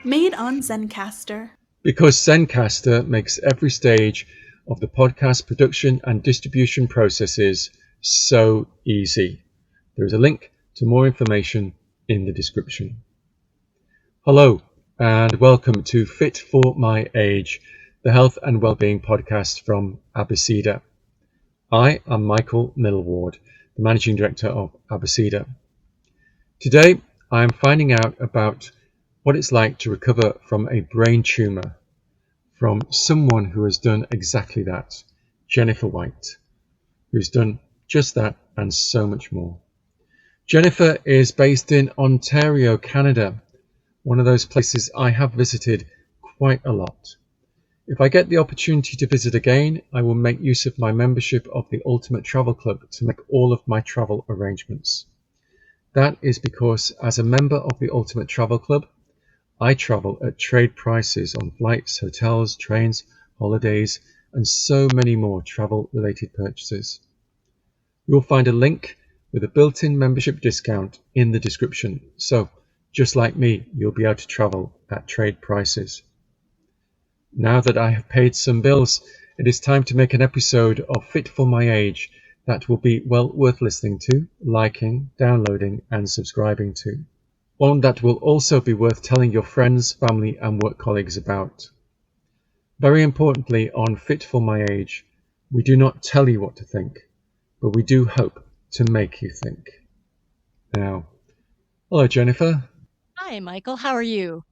Made on Zencaster. Because Zencaster makes every stage of the podcast production and distribution processes so easy. There is a link to more information in the description. Hello and welcome to Fit for My Age, the health and wellbeing podcast from Abeceda. I am Michael Millward, the Managing Director of Abeceda. Today I am finding out about what it's like to recover from a brain tumour from someone who has done exactly that, Jennifer White, who's done just that and so much more. Jennifer is based in Ontario, Canada, one of those places I have visited quite a lot. If I get the opportunity to visit again, I will make use of my membership of the Ultimate Travel Club to make all of my travel arrangements. That is because as a member of the Ultimate Travel Club, I travel at trade prices on flights, hotels, trains, holidays, and so many more travel-related purchases. You'll find a link with a built-in membership discount in the description, so just like me, you'll be able to travel at trade prices. Now that I have paid some bills, it is time to make an episode of Fit for My Age that will be well worth listening to, liking, downloading, and subscribing to. One that will also be worth telling your friends, family, and work colleagues about. Very importantly, on Fit for My Age, we do not tell you what to think, but we do hope to make you think. Now, hello Jennifer. Hi, Michael. How are you?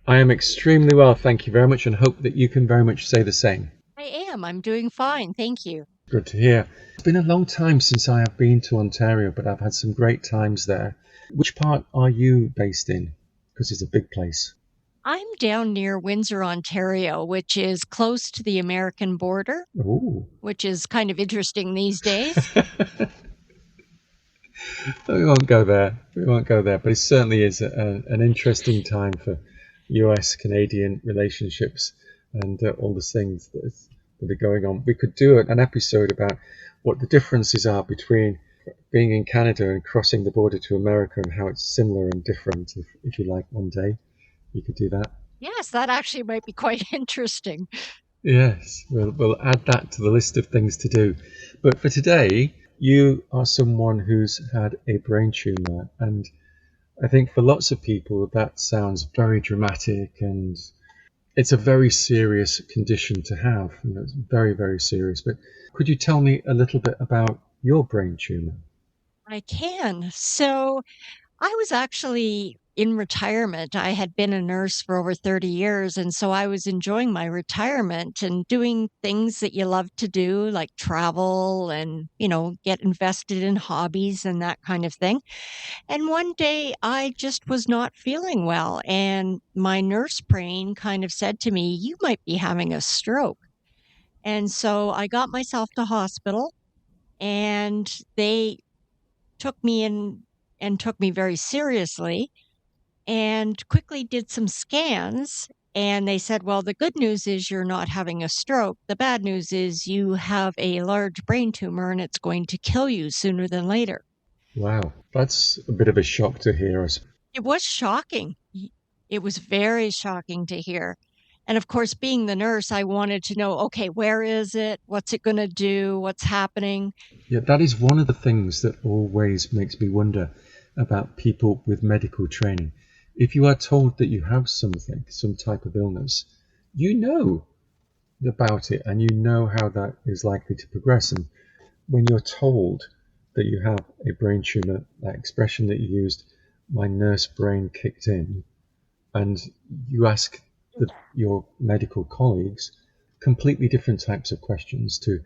I am extremely well, thank you very much, and hope that you can very much say the same. I am. I'm doing fine. Thank you. Good to hear. It's been a long time since I have been to Ontario, but I've had some great times there. Which part are you based in? Because it's a big place. I'm down near Windsor, Ontario, which is close to the American border, Ooh. which is kind of interesting these days. We won't go there. But it certainly is an interesting time for US-Canadian relationships and all the things that are going on. We could do an episode about what the differences are between being in Canada and crossing the border to America and how it's similar and different. If you like, one day you could do that. Yes, that actually might be quite interesting. Yes, we'll add that to the list of things to do. But for today, you are someone who's had a brain tumour, and I think for lots of people that sounds very dramatic, and it's a very serious condition to have. You know, it's very, very serious. But could you tell me a little bit about your brain tumour? I can. So I was actually in retirement. I had been a nurse for over 30 years. And so I was enjoying my retirement and doing things that you love to do, like travel and, get invested in hobbies and that kind of thing. And one day I just was not feeling well. And my nurse brain kind of said to me, "You might be having a stroke." And so I got myself to hospital and they took me in and took me very seriously and quickly did some scans. And they said, "Well, the good news is you're not having a stroke. The bad news is you have a large brain tumor and it's going to kill you sooner than later." Wow, that's a bit of a shock to hear. It was shocking. It was very shocking to hear. And of course, being the nurse, I wanted to know, okay, where is it? What's it going to do? What's happening? Yeah, that is one of the things that always makes me wonder about people with medical training. If you are told that you have something, some type of illness, you know about it and you know how that is likely to progress. And when you're told that you have a brain tumour, that expression that you used, my nurse brain kicked in, and you ask your medical colleagues completely different types of questions to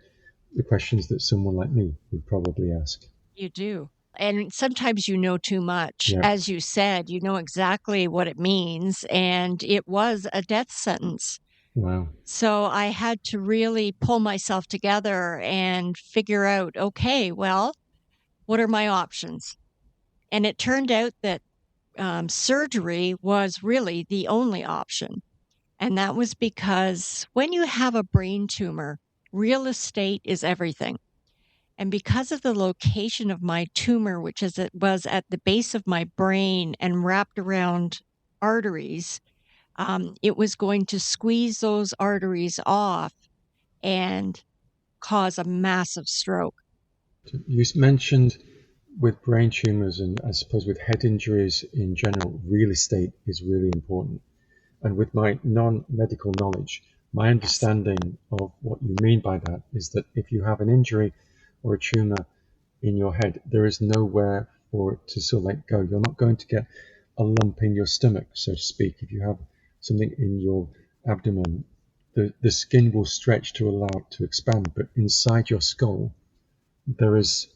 the questions that someone like me would probably ask. You do. And sometimes you know too much. Yeah. As you said, you know exactly what it means. And it was a death sentence. Wow. So I had to really pull myself together and figure out, okay, well, what are my options? And it turned out that surgery was really the only option. And that was because when you have a brain tumor, real estate is everything. And because of the location of my tumor, which is it was at the base of my brain and wrapped around arteries, It was going to squeeze those arteries off and cause a massive stroke. You mentioned with brain tumours and I suppose with head injuries in general, real estate is really important. And with my non-medical knowledge, my Yes, understanding of what you mean by that is that if you have an injury or a tumour in your head, there is nowhere for it to sort of let go. You're not going to get a lump in your stomach, so to speak. If you have something in your abdomen, the skin will stretch to allow it to expand, but inside your skull, there is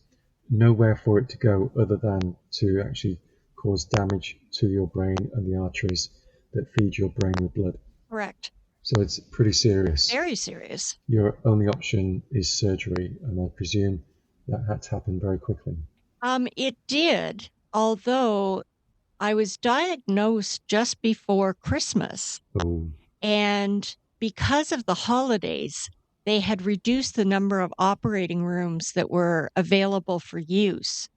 nowhere for it to go other than to actually cause damage to your brain and the arteries that feed your brain with blood. correct. So it's pretty serious. Very serious. Your only option is surgery, and I presume that had to happen very quickly. It did, although I was diagnosed just before Christmas. Oh, And because of the holidays, they had reduced the number of operating rooms that were available for use.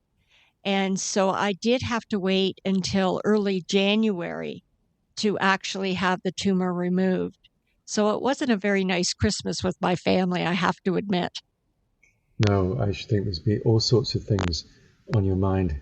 And so I did have to wait until early January to actually have the tumor removed. So it wasn't a very nice Christmas with my family, I have to admit. no, I should think there's been all sorts of things on your mind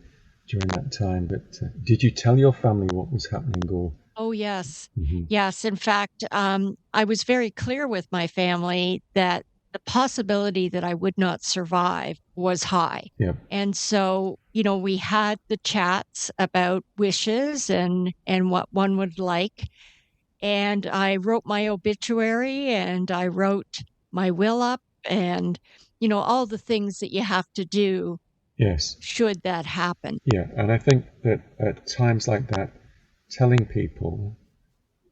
during that time. But did you tell your family what was happening, or? Oh, yes. Mhm. Yes. In fact, I was very clear with my family that the possibility that I would not survive was high. Yeah. And so, we had the chats about wishes and what one would like. And I wrote my obituary and I wrote my will up and, all the things that you have to do Yes. should that happen. Yeah. And I think that at times like that, telling people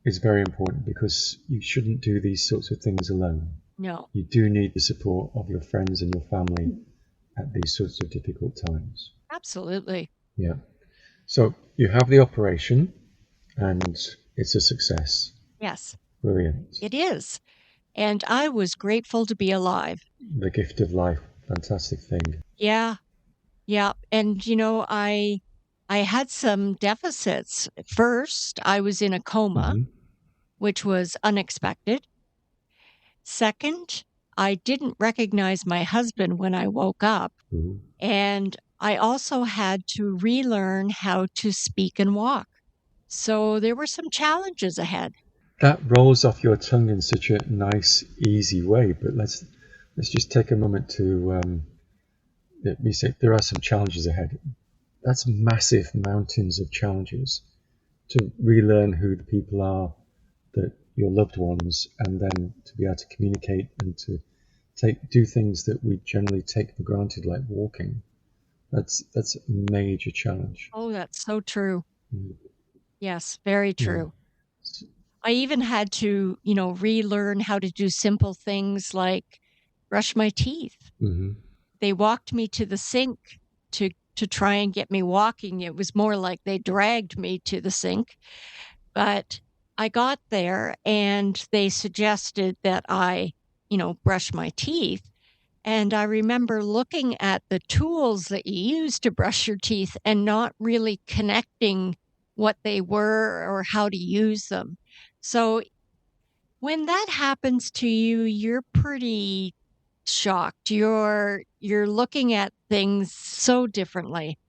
is very important because you shouldn't do these sorts of things alone. No, You do need the support of your friends and your family at these sorts of difficult times. absolutely. Yeah. So you have the operation and it's a success. Yes, Brilliant. it is. And I was grateful to be alive. The gift of life. Fantastic thing. Yeah, yeah. And I had some deficits. First, I was in a coma, Hmm. which was unexpected. Second, I didn't recognize my husband when I woke up. Mhm. And I also had to relearn how to speak and walk. So there were some challenges ahead. That rolls off your tongue in such a nice, easy way. But let's just take a moment to let me say there are some challenges ahead. That's massive mountains of challenges to relearn who the people are that your loved ones, and then to be able to communicate and to do things that we generally take for granted, like walking. That's a major challenge. Oh, that's so true. Mm. Yes, very Yeah. true. I even had to, relearn how to do simple things like brush my teeth. Hmm. They walked me to the sink to try and get me walking. It was more like they dragged me to the sink, but I got there and they suggested that I, brush my teeth. And I remember looking at the tools that you use to brush your teeth and not really connecting what they were or how to use them. So when that happens to you, you're pretty shocked. You're looking at things so differently.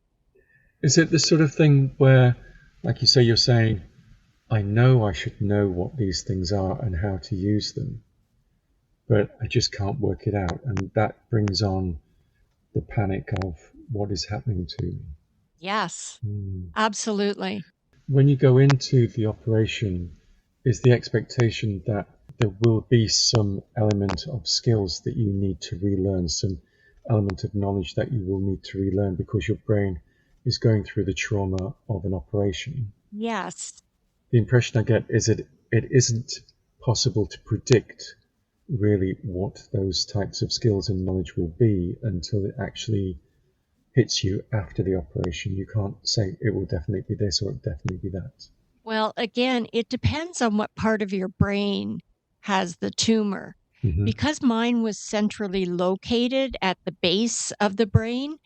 Is it the sort of thing where, like you say, you're saying, I know I should know what these things are and how to use them, but I just can't work it out, and that brings on the panic of what is happening to me. Yes, Mm. absolutely. When you go into the operation, is the expectation that there will be some element of skills that you need to relearn, some element of knowledge that you will need to relearn because your brain is going through the trauma of an operation? Yes. The impression I get is that it isn't possible to predict really what those types of skills and knowledge will be until it actually hits you after the operation. You can't say it will definitely be this or it definitely be that. Well, again, it depends on what part of your brain has the tumor. Hmm. Because mine was centrally located at the base of the brain,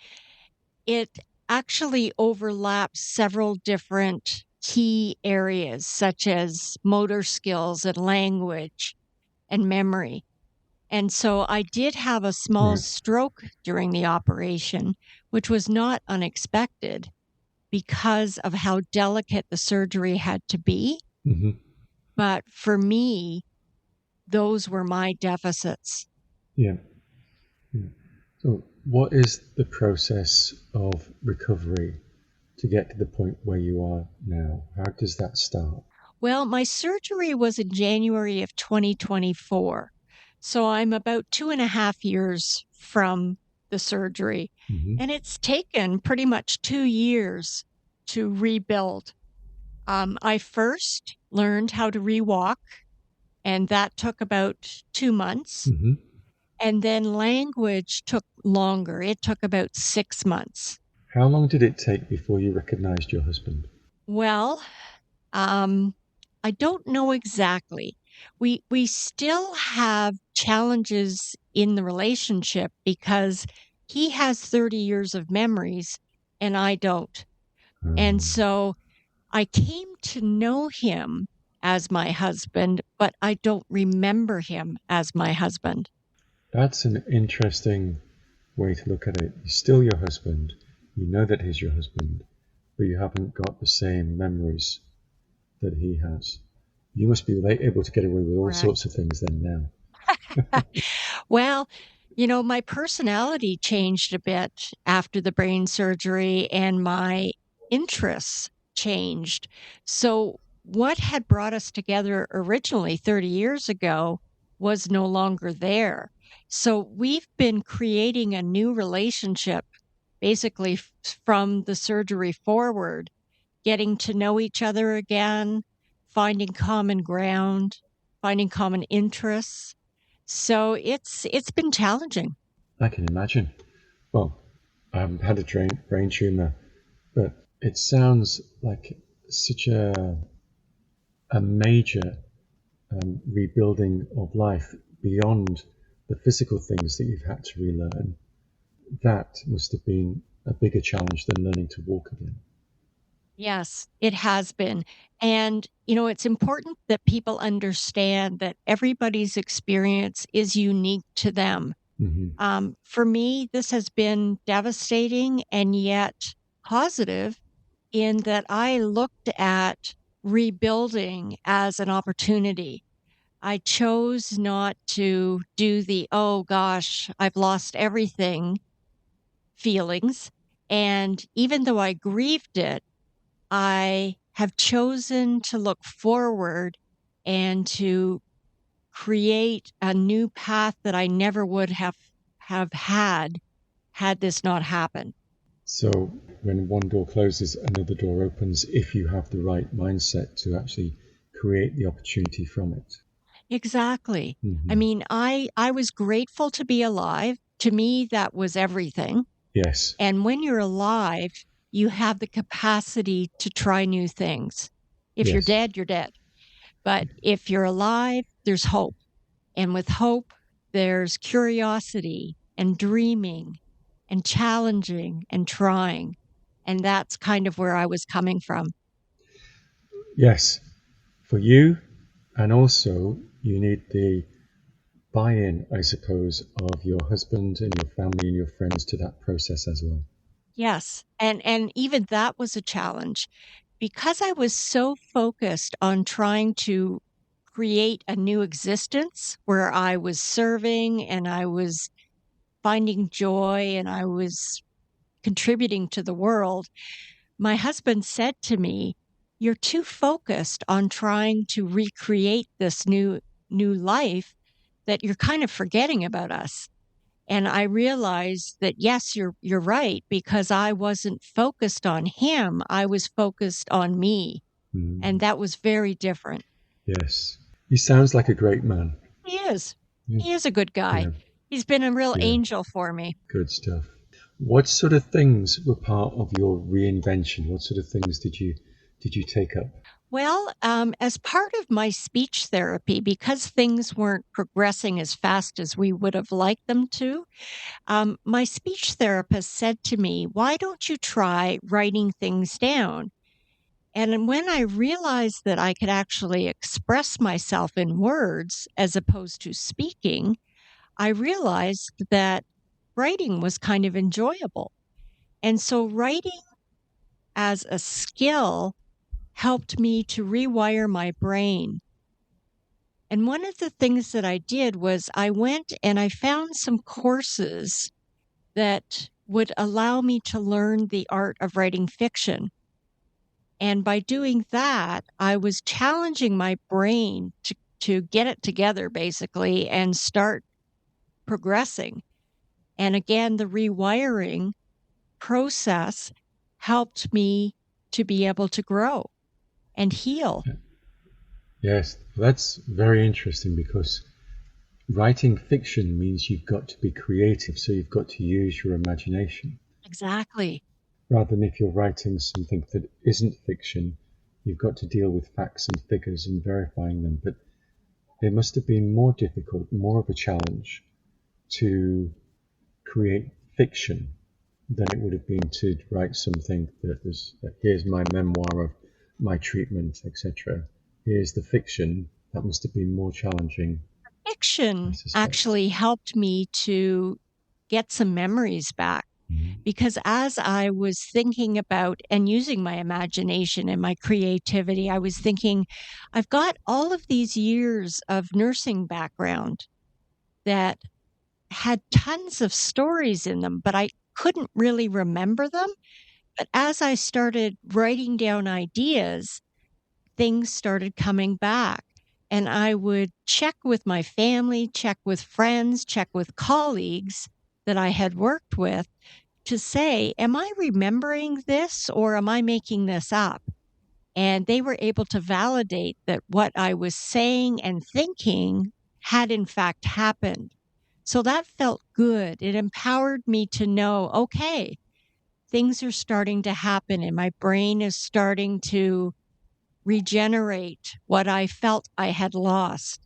it actually overlaps several different key areas such as motor skills and language and memory. And so I did have a small Right. stroke during the operation, which was not unexpected because of how delicate the surgery had to be. Hmm. But for me, those were my deficits. Yeah. Yeah. So, what is the process of recovery to get to the point where you are now? How does that start? Well, my surgery was in January of 2024. So I'm about 2.5 years from the surgery. Hmm. And it's taken pretty much 2 years to rebuild. I first learned how to rewalk, and that took about 2 months. Hmm. And then language took longer. It took about 6 months. How long did it take before you recognized your husband? Well, Um, I don't know exactly. We still have challenges in the relationship because he has 30 years of memories and I don't. And Um, so I came to know him as my husband, but I don't remember him as my husband. that's an interesting way to look at it. He's still your husband. You know that he's your husband, but you haven't got the same memories that he has. You must be able to get away with all Correct. sorts of things then now. Well, my personality changed a bit after the brain surgery and my interests changed. So, what had brought us together originally 30 years ago was no longer there. So, we've been creating a new relationship basically from the surgery forward, getting to know each other again, finding common ground, finding common interests. So it's been challenging. I can imagine. Well, I haven't had a brain tumor, but it sounds like such a major rebuilding of life beyond the physical things that you've had to relearn. That must have been a bigger challenge than learning to walk again. Yes, it has been. And, it's important that people understand that everybody's experience is unique to them. Hmm. For me, this has been devastating and yet positive in that I looked at rebuilding as an opportunity. I chose not to do the, oh gosh, I've lost everything feelings. And even though I grieved it, I have chosen to look forward and to create a new path that I never would have had this not happened. So when one door closes, another door opens if you have the right mindset to actually create the opportunity from it. Exactly. I Hmm. mean, I was grateful to be alive. To me, that was everything. Yes, And when you're alive, you have the capacity to try new things. If you're yes. dead, you're dead. But if you're alive, there's hope. And with hope, there's curiosity and dreaming and challenging and trying. And that's kind of where I was coming from. Yes, for you, and also you need the buy-in, I suppose, of your husband and your family and your friends to that process as well. Yes. And even that was a challenge because I was so focused on trying to create a new existence where I was serving and I was finding joy and I was contributing to the world. My husband said to me, "You're too focused on trying to recreate this new life that you're kind of forgetting about us." And I realized that yes, you're right because I wasn't focused on him. I was focused on me, and Mm, that was very different. yes, he sounds like a great man. He is. Yeah, He is a good guy. yeah, He's been a real yeah. angel for me. Good stuff. What sort of things were part of your reinvention? What sort of things did you take up? Well, as part of my speech therapy, because things weren't progressing as fast as we would have liked them to, my speech therapist said to me, "Why don't you try writing things down?" And when I realized that I could actually express myself in words as opposed to speaking, I realized that writing was kind of enjoyable. And so writing as a skill helped me to rewire my brain. And one of the things that I did was I went and I found some courses that would allow me to learn the art of writing fiction. And by doing that, I was challenging my brain to get it together basically and start progressing. And again, the rewiring process helped me to be able to grow and heal. Yes, that's very interesting because writing fiction means you've got to be creative, so you've got to use your imagination. Exactly. Rather than if you're writing something that isn't fiction, you've got to deal with facts and figures and verifying them. But it must have been more difficult, more of a challenge to create fiction than it would have been to write something that was, here's my memoir of my treatment, etc. Here's the fiction. That must have been more challenging, I Fiction suspect. actually helped me to get some memories back Mhm. because as I was thinking about and using my imagination and my creativity, I was thinking, I've got all of these years of nursing background that had tons of stories in them, but I couldn't really remember them. But as I started writing down ideas, things started coming back. And I would check with my family, check with friends, check with colleagues that I had worked with to say, am I remembering this or am I making this up? And they were able to validate that what I was saying and thinking had in fact happened. So that felt good. It empowered me to know, okay, things are starting to happen and my brain is starting to regenerate what I felt I had lost.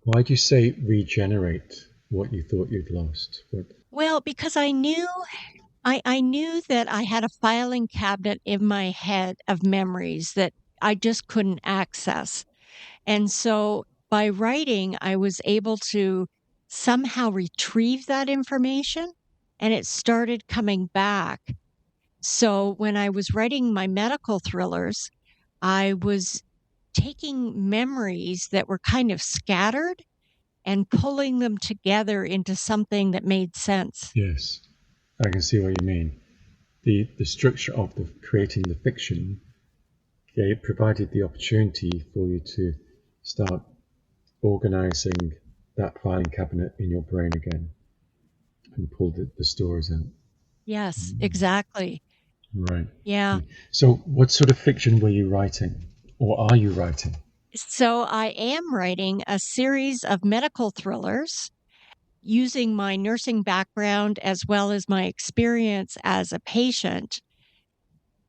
Why do you say regenerate what you thought you'd lost? What? Well, because I knew that I had a filing cabinet in my head of memories that I just couldn't access. And so by writing, I was able to somehow retrieve that information and it started coming back. So when I was writing my medical thrillers, I was taking memories that were kind of scattered and pulling them together into something that made sense. Yes, I can see what you mean. The structure of the creating the fiction, it provided the opportunity for you to start organizing that filing cabinet in your brain again and pull the stories out. Yes, Mm. exactly. Right. Yeah. So, what sort of fiction were you writing, or are you writing? So I am writing a series of medical thrillers using my nursing background as well as my experience as a patient.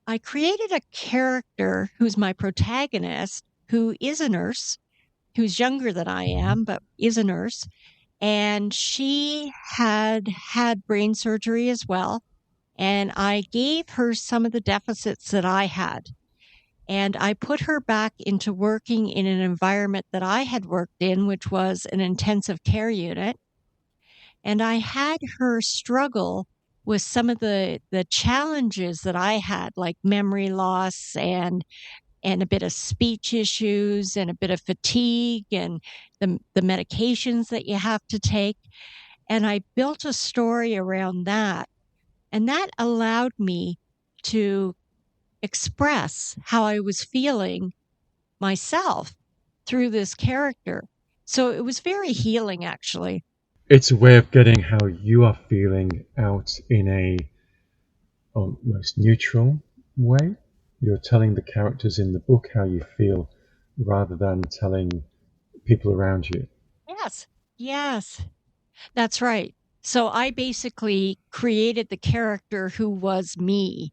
I created a character who's my protagonist, who is a nurse, who's younger than I Mhm. am, but is a nurse. And she had had brain surgery as well. And I gave her some of the deficits that I had. And I put her back into working in an environment that I had worked in, which was an intensive care unit. And I had her struggle with some of the challenges that I had, like memory loss and a bit of speech issues and a bit of fatigue and the medications that you have to take. And I built a story around that. And that allowed me to express how I was feeling myself through this character. So it was very healing, actually. It's a way of getting how you are feeling out in a almost neutral way. You're telling the characters in the book how you feel rather than telling people around you. Yes. Yes. That's right. So I basically created the character who was me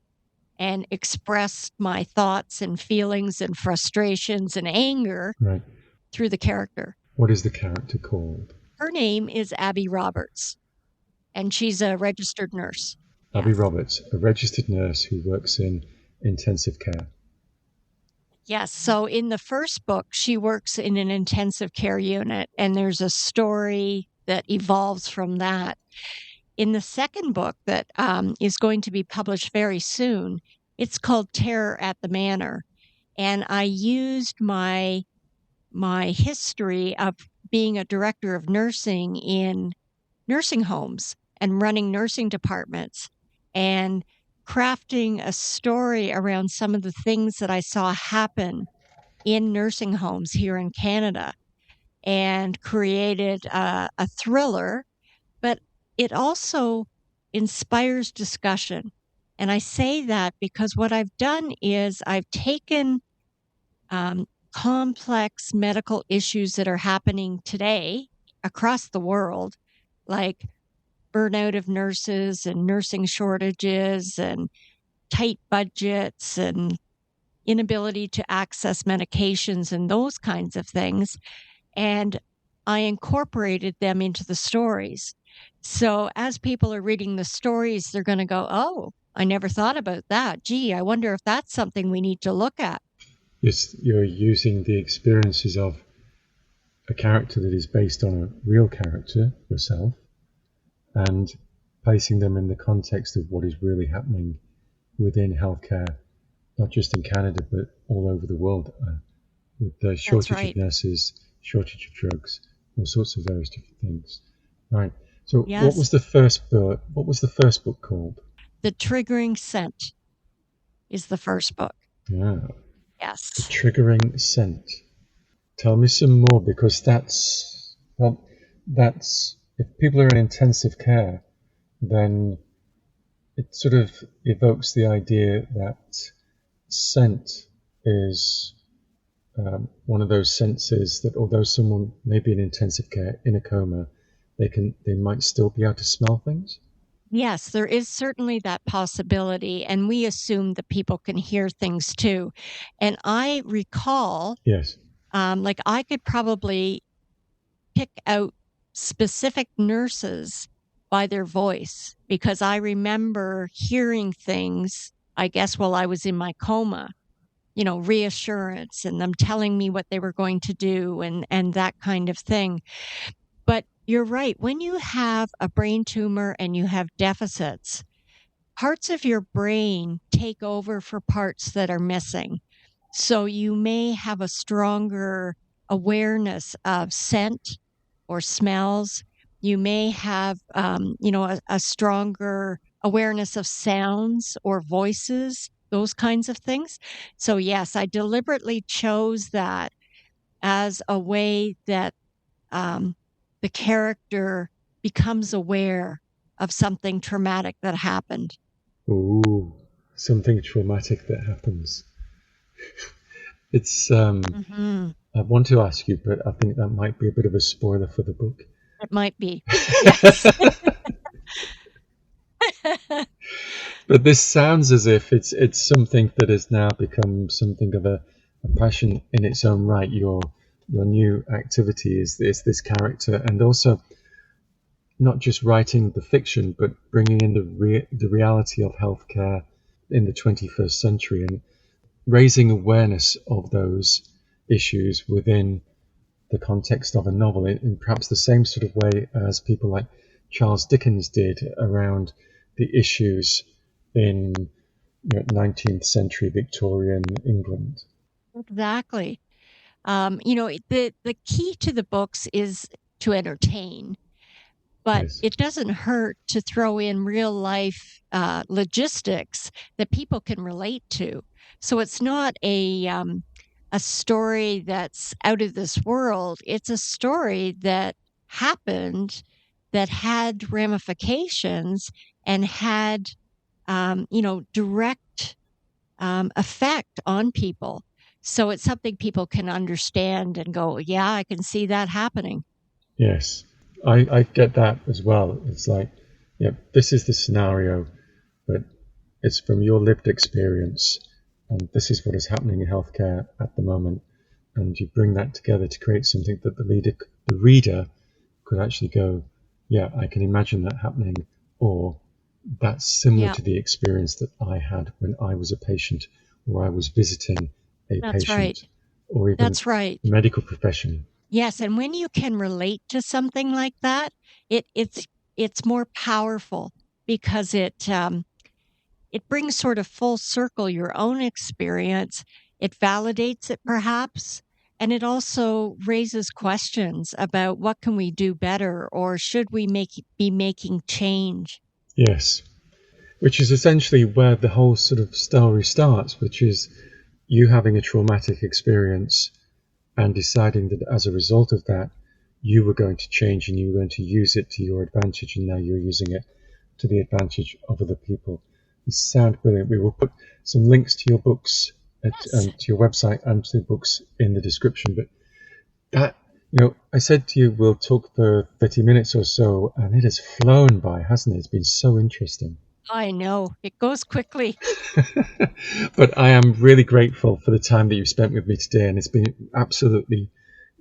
and expressed my thoughts and feelings and frustrations and anger Right. through the character. What is the character called? Her name is Abby Roberts, and she's a registered nurse. Abby Yes. Roberts, a registered nurse who works in intensive care. Yes. So in the first book, she works in an intensive care unit, and there's a story that evolves from that. In the second book that is going to be published very soon, it's called Terror at the Manor. And I used my history of being a director of nursing in nursing homes and running nursing departments and crafting a story around some of the things that I saw happen in nursing homes here in Canada, and created a thriller, but it also inspires discussion. And I say that because what I've done is I've taken complex medical issues that are happening today across the world, like burnout of nurses and nursing shortages and tight budgets and inability to access medications and those kinds of things. And I incorporated them into the stories. So as people are reading the stories, they're going to go, oh, I never thought about that. Gee, I wonder if that's something we need to look at. You're using the experiences of a character that is based on a real character, yourself, and placing them in the context of what is really happening within healthcare, not just in Canada, but all over the world, with the shortage right. of nurses, shortage of drugs, all sorts of various different things. Right. So Yes. what was the first book? What was the first book called? The Triggering Scent is the first book. Yeah. The Yes. Triggering Scent. Tell me some more, because that's if people are in intensive care, then it sort of evokes the idea that scent is one of those senses that, although someone may be in intensive care in a coma, they might still be able to smell things. Yes, there is certainly that possibility. And we assume that people can hear things too. And I recall, Yes. like I could probably pick out specific nurses by their voice because I remember hearing things, I guess, while I was in my coma, reassurance and them telling me what they were going to do and that kind of thing. But you're right. When you have a brain tumor and you have deficits, parts of your brain take over for parts that are missing. So you may have a stronger awareness of scent or smells. You may have, a stronger awareness of sounds or voices, those kinds of things. So, yes, I deliberately chose that as a way that the character becomes aware of something traumatic that happened. Ooh, something traumatic that happens. It's Mm-hmm. I want to ask you, but I think that might be a bit of a spoiler for the book. It might be. Yes. But this sounds as if it's something that has now become something of a passion in its own right. Your new activity is this character, and also not just writing the fiction, but bringing in the reality of healthcare in the 21st century and raising awareness of those issues within the context of a novel in perhaps the same sort of way as people like Charles Dickens did around the issues in 19th century Victorian England. Exactly. The key to the books is to entertain, but Yes. it doesn't hurt to throw in real life logistics that people can relate to. So it's not a story that's out of this world. It's a story that happened, that had ramifications and had, direct effect on people. So it's something people can understand and go, yeah, I can see that happening. Yes, I get that as well. It's like, yeah, this is the scenario, but it's from your lived experience, and this is what is happening in healthcare at the moment, and you bring that together to create something that the reader could actually go, yeah, I can imagine that happening, or that's similar Yeah. to the experience that I had when I was a patient or I was visiting a That's right. patient or even That's right. the medical profession. Yes, and when you can relate to something like that, it's more powerful because it brings sort of full circle your own experience. It validates it perhaps, and it also raises questions about what can we do better or should we be making change. Yes, which is essentially where the whole sort of story starts, which is you having a traumatic experience and deciding that as a result of that, you were going to change and you were going to use it to your advantage, and now you're using it to the advantage of other people. You sound brilliant. We will put some links to your books, Yes. to your website and to the books in the description. But that, I said to you, we'll talk for 30 minutes or so, and it has flown by, hasn't it? It's been so interesting. I know. It goes quickly. But I am really grateful for the time that you've spent with me today, and it's been absolutely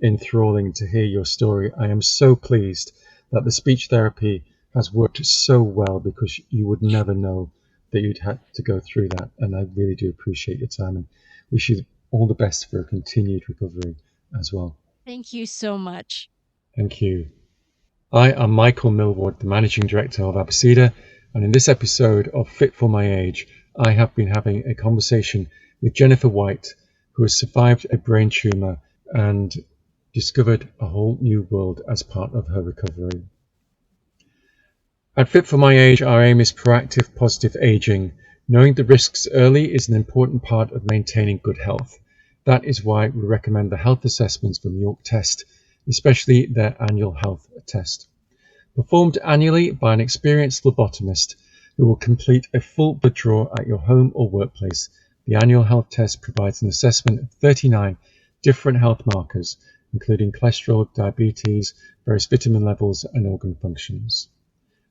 enthralling to hear your story. I am so pleased that the speech therapy has worked so well, because you would never know that you'd had to go through that. And I really do appreciate your time and wish you all the best for a continued recovery as well. Thank you so much. Thank you. I am Michael Millward, the Managing Director of Abacida, and in this episode of Fit for My Age, I have been having a conversation with Jennifer White, who has survived a brain tumour and discovered a whole new world as part of her recovery. At Fit for My Age, our aim is proactive, positive aging. Knowing the risks early is an important part of maintaining good health. That is why we recommend the health assessments from York Test, especially their annual health test. Performed annually by an experienced phlebotomist who will complete a full blood draw at your home or workplace, the annual health test provides an assessment of 39 different health markers, including cholesterol, diabetes, various vitamin levels, and organ functions.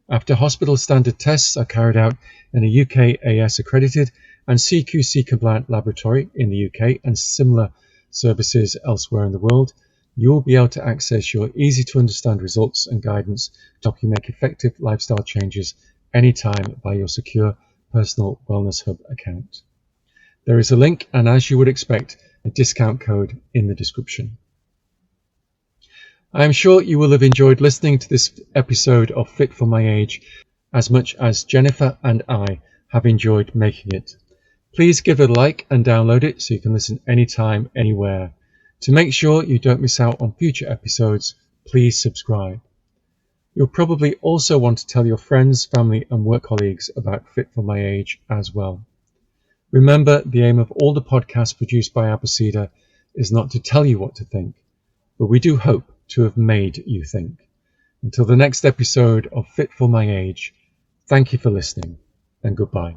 After hospital standard tests are carried out in a UKAS accredited and CQC compliant laboratory in the UK and similar services elsewhere in the world, you will be able to access your easy to understand results and guidance to help you make effective lifestyle changes anytime by your secure personal wellness hub account. There is a link and, as you would expect, a discount code in the description. I am sure you will have enjoyed listening to this episode of Fit for My Age as much as Jennifer and I have enjoyed making it. Please give it a like and download it so you can listen anytime, anywhere. To make sure you don't miss out on future episodes, please subscribe. You'll probably also want to tell your friends, family and work colleagues about Fit for My Age as well. Remember, the aim of all the podcasts produced by Abacida is not to tell you what to think, but we do hope to have made you think. Until the next episode of Fit for My Age, thank you for listening and goodbye.